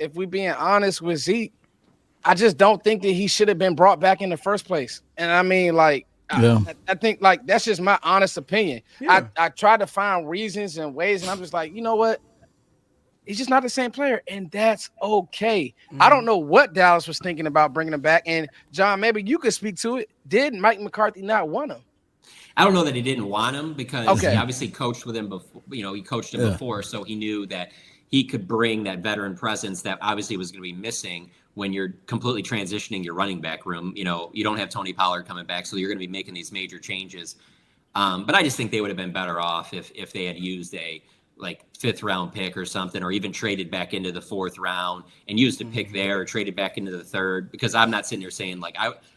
if we being honest with Zeke, I just don't think that he should have been brought back in the first place. And I mean, like, I think like that's just my honest opinion. Yeah. I tried to find reasons and ways, and I'm just like, you know what? He's just not the same player, and that's okay. I don't know what Dallas was thinking about bringing him back. And John, maybe you could speak to it. Did Mike McCarthy not want him? I don't know that he didn't want him because he obviously coached with him before. He coached him before, so he knew that he could bring that veteran presence that obviously was going to be missing when you're completely transitioning your running back room. You don't have Tony Pollard coming back, so you're going to be making these major changes. But I just think they would have been better off if they had used a fifth round pick or something, or even traded back into the fourth round and used a pick there, or traded back into the third. Because I'm not sitting there saying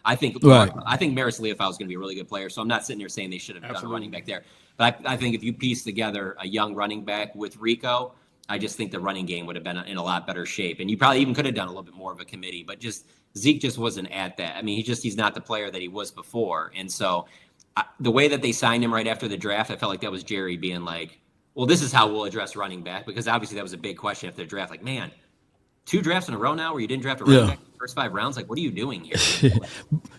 I think Maris Leofau is going to be a really good player, so I'm not sitting there saying they should have done a running back there. But I think if you piece together a young running back with Rico, I just think the running game would have been in a lot better shape. And you probably even could have done a little bit more of a committee, but Zeke just wasn't at that. I mean, he's not the player that he was before. And so the way that they signed him right after the draft, I felt like that was Jerry being like, well, this is how we'll address running back, because obviously that was a big question after the draft. Like, man, 2 drafts in a row now where you didn't draft a running back in the first 5 rounds. Like, what are you doing here?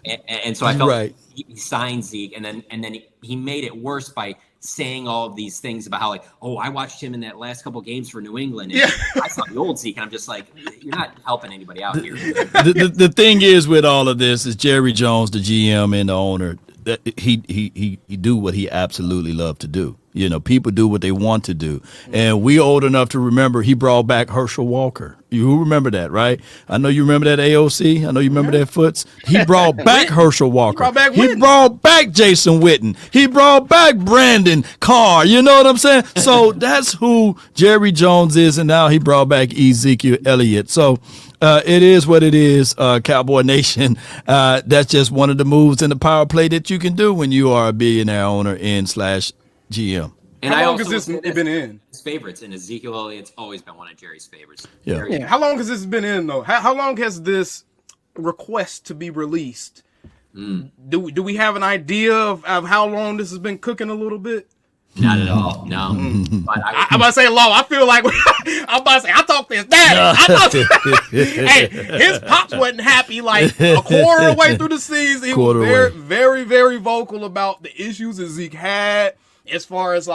and so I felt like he signed Zeke, and then he made it worse by saying all of these things about how I watched him in that last couple games for New England, and I saw the old Zeke, and I'm just like, you're not helping anybody out here. The thing is with all of this is Jerry Jones, the GM and the owner, that he do what he absolutely loved to do. People do what they want to do. And we old enough to remember he brought back Herschel Walker. You remember that, right? I know you remember that, AOC. I know you remember that, Foots. He brought back Herschel Walker. He brought back Jason Witten. He brought back Brandon Carr. You know what I'm saying? So that's who Jerry Jones is, and now he brought back Ezekiel Elliott. So it is what it is, Cowboy Nation. That's just one of the moves in the power play that you can do when you are a billionaire owner /GM. And how long has this been in? His favorites, and Ezekiel Elliott's always been one of Jerry's favorites. Yeah. How long has this been in, though? How long has this request to be released? Do we have an idea of how long this has been cooking a little bit? Not at all. No. But I'm about to say, Law. I feel like I'm about to say, I talked to his daddy. Hey, his pops wasn't happy like a quarter of the way through the season. He was very, very, very vocal about the issues that Zeke had. As far as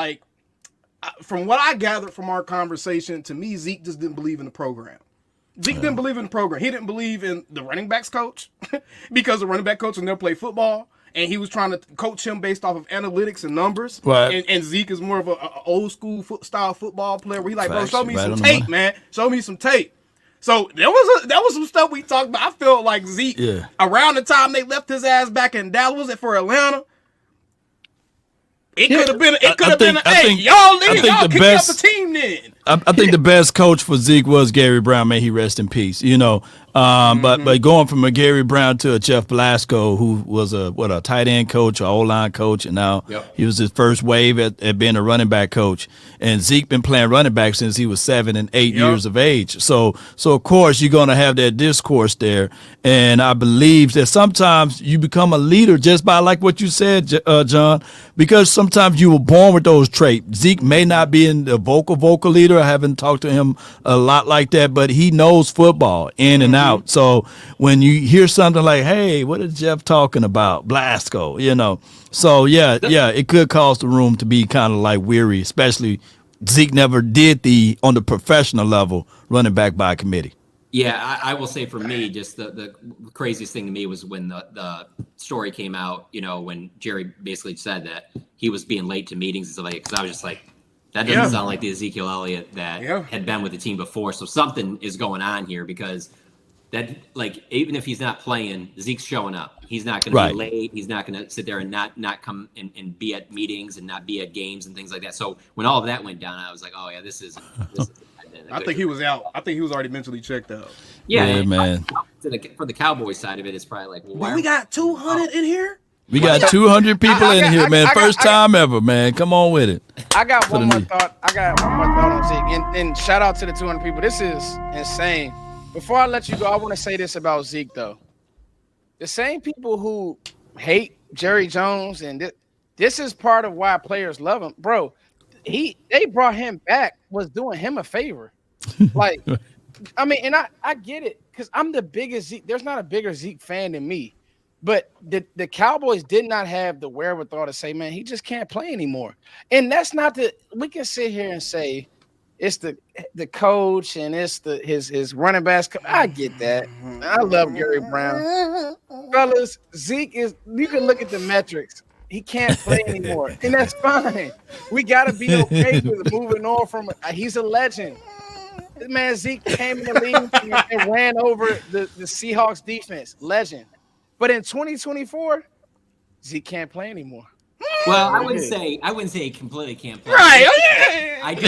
from what I gathered from our conversation, to me, Zeke just didn't believe in the program. Zeke didn't believe in the program. He didn't believe in the running backs coach because the running back coach will never play football. And he was trying to coach him based off of analytics and numbers. Right. And Zeke is more of an old school style football player where he bro, show me some tape, man. Show me some tape. So there was some stuff we talked about. I felt like Zeke, around the time they left his ass back in Dallas, was it for Atlanta? It could have been. It could have been. Y'all kick up the team then. I think the best coach for Zeke was Gary Brown. May he rest in peace. But going from a Gary Brown to a Jeff Blasco, who was a tight end coach, an O-line coach, and now he was his first wave at being a running back coach. And Zeke been playing running back since he was 7 and 8 years of age. So of course you're gonna have that discourse there. And I believe that sometimes you become a leader just by like what you said, John, because sometimes you were born with those traits. Zeke may not be in the vocal leader. I haven't talked to him a lot like that, but he knows football in and out. So when you hear something like, hey, what is Jeff talking about? Blasco, So it could cause the room to be kind of like weary, especially Zeke never did on the professional level running back by committee. Yeah, I will say for me, just the craziest thing to me was when the story came out, when Jerry basically said that he was being late to meetings and stuff like that, because I was just like, that doesn't sound like the Ezekiel Elliott that had been with the team before. So something is going on here, because that, even if he's not playing, Zeke's showing up. He's not going to be late. He's not going to sit there and not come and be at meetings and not be at games and things like that. So when all of that went down, I was like, oh yeah, this is I think he was out. I think he was already mentally checked out. Yeah, man. For the Cowboys side of it, it's probably like, well, we got 200 in here. We got 200 people in here, man. First time ever, man. Come on with it. I got one more thought. On Zeke. And shout out to the 200 people. This is insane. Before I let you go, I want to say this about Zeke, though. The same people who hate Jerry Jones, and this is part of why players love him. Bro, they brought him back, was doing him a favor. I mean, and I get it because I'm the biggest Zeke. There's not a bigger Zeke fan than me. But the Cowboys did not have the wherewithal to say, man, he just can't play anymore. And that's not we can sit here and say it's the coach and it's his running backs. I get that. I love Gary Brown. Fellas, Zeke you can look at the metrics. He can't play anymore. And that's fine. We gotta be okay with moving on from he's a legend. This man Zeke came in the league and ran over the Seahawks defense. Legend. But in 2024, Zeke can't play anymore. Well, I wouldn't say he completely can't play. Right. I do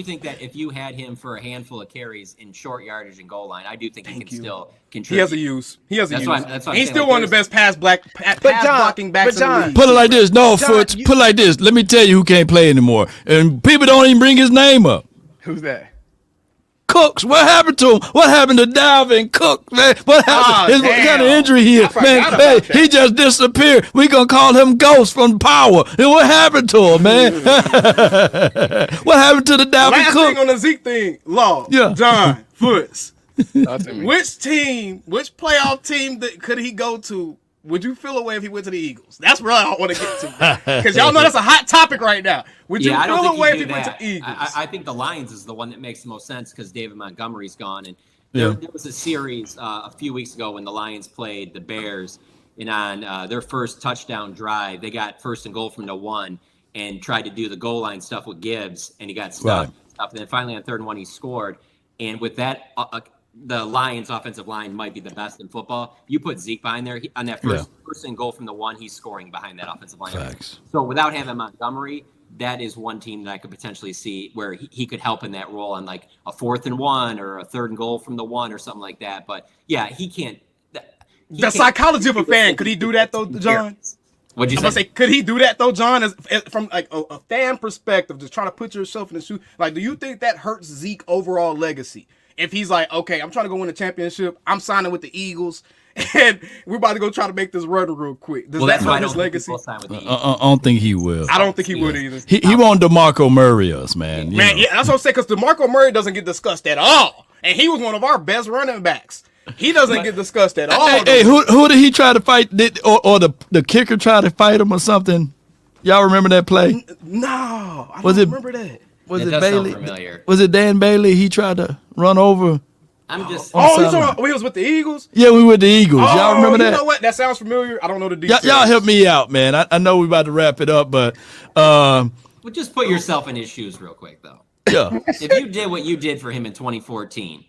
think that if you had him for a handful of carries in short yardage and goal line, I do think he can still contribute. He has a use. That's why I'm He's still like, one of the best pass blocking backs in the league. Put it like this. No, Foots. Put it like this. Let me tell you who can't play anymore. And people don't even bring his name up. Who's that? Cooks, what happened to him? What happened to Dalvin Cook, man? What happened? What kind of injury he is? Man, hey, he just disappeared. We gonna call him Ghost from Power. And what happened to him, man? What happened to the Dalvin Last Cook? thing on the Zeke thing, Law, John, Foots. Which playoff team could he go to? Would you feel away if he went to the Eagles? That's where I want to get to. Because y'all know that's a hot topic right now. Would you feel away if he went to the Eagles? I think the Lions is the one that makes the most sense because David Montgomery's gone. And there was a series a few weeks ago when the Lions played the Bears. And on their first touchdown drive, they got first and goal from the 1 and tried to do the goal line stuff with Gibbs. And he got stuck. Right. And then finally on 3rd and 1, he scored. And with that, the Lions' offensive line might be the best in football. You put Zeke behind there on that first and goal from the 1, he's scoring behind that offensive line. Facts. So without having Montgomery, that is one team that I could potentially see where he could help in that role on like a 4th and 1 or a 3rd and goal from the 1 or something like that. But yeah, he can't. The psychology of a fan, could he do that though, John? What'd you say? Could he do that though, John? As from like a fan perspective, just trying to put yourself in the shoe. Like, do you think that hurts Zeke overall legacy? If he's like, okay, I'm trying to go win a championship, I'm signing with the Eagles, and we're about to go try to make this run real quick. Does that hurt his legacy? I don't think he will. I don't think he would either. He won't DeMarco Murray us, man. Man, yeah, that's what I'm saying, because DeMarco Murray doesn't get discussed at all. And he was one of our best running backs. He doesn't get discussed at all. Hey, who did he try to fight? Or the kicker try to fight him or something? Y'all remember that play? No, I don't remember that. Was it does Bailey? sound familiar. Was it Dan Bailey? He tried to run over. I'm just. Oh, you talking about we was with the Eagles? Yeah, we were with the Eagles. Y'all remember that? You know what? That sounds familiar. I don't know the details. Y'all help me out, man. I know we about to wrap it up, but Well, just put yourself in his shoes real quick, though. yeah, If you did what you did for him in 2014,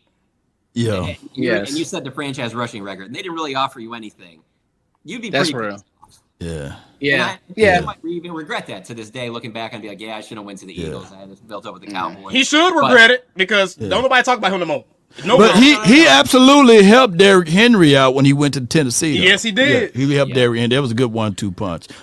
yeah, and you set the franchise rushing record, and they didn't really offer you anything, you'd be That's pretty real. pissed off. yeah. Yeah. You might even regret that to this day, looking back and be like, yeah, I should have went to the Eagles. I had this built up with the Cowboys. He should regret it because don't nobody talk about him no more. But he absolutely helped Derrick Henry out when he went to Tennessee. Though. Yes, he did. Yeah, he helped Derrick Henry. That was a good 1-2 punch.